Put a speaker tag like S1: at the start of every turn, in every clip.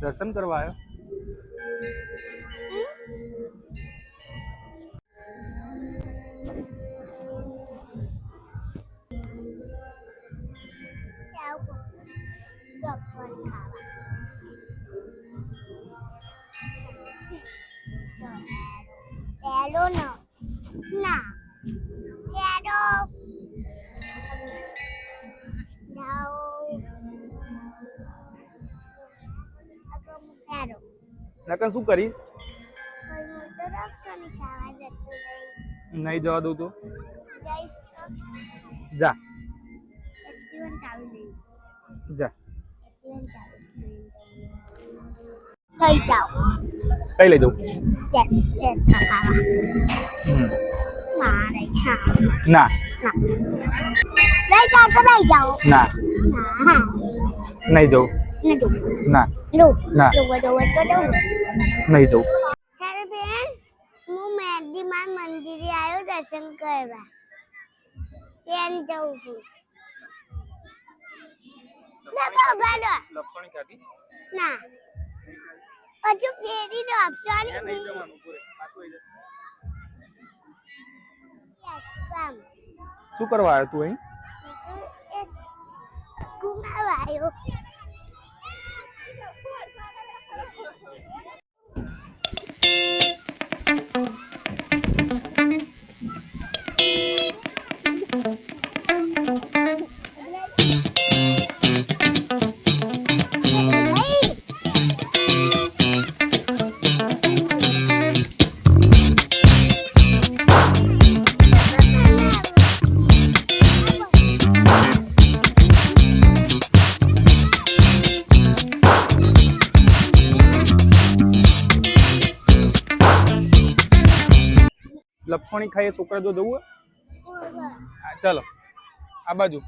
S1: દર્શન કરવા આવ્યો?
S2: Hello no. Nah. Hello. No. Hello.
S1: નકર શું કરી? નહીં જવા દઉં તો જા જા.
S2: લઈ જાઓ.
S1: કઈ લઈ જવું?
S2: મારે
S1: ના
S2: લઈ જાઓ તો લઈ જાઓ.
S1: ના નહીં જવું. ના ના નહીં જવું.
S2: હું મેદીમાન મંદિરે આવ્યો દર્શન કરવા. ત્યાં જઉં છું. ના હજુ ફેરી દો ઓપ્શન
S1: શું કરવા આવ્યો તું અહીં?
S2: ઘુમાવા આવ્યો.
S1: લપસણી ખાઈએ છોકરા જો જવું હોય? ચાલો આ બાજુ.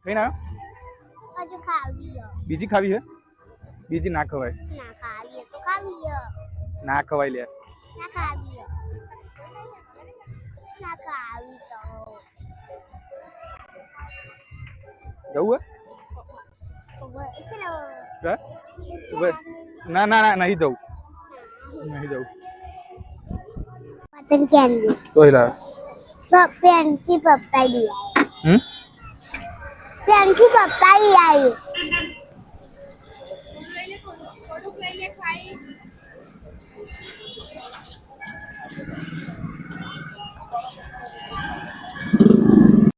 S1: કઈ ના
S2: હજુ ખાવી
S1: બીજી ખાવી છે? બીજી ના ખવાય.
S2: ના ખાવી તો ખાવી
S1: ના ખવાય લે.
S2: ના ખાવી ના ખાવી તો
S1: જવું હે? ના ના ના નહીં જવું. નહીં જવું.
S2: પતંગ કેન્ડી
S1: તો હિલા
S2: પેન્સી પપ્પા દી
S1: હમ
S2: પેન્સી પપ્પા દી આવ્યું.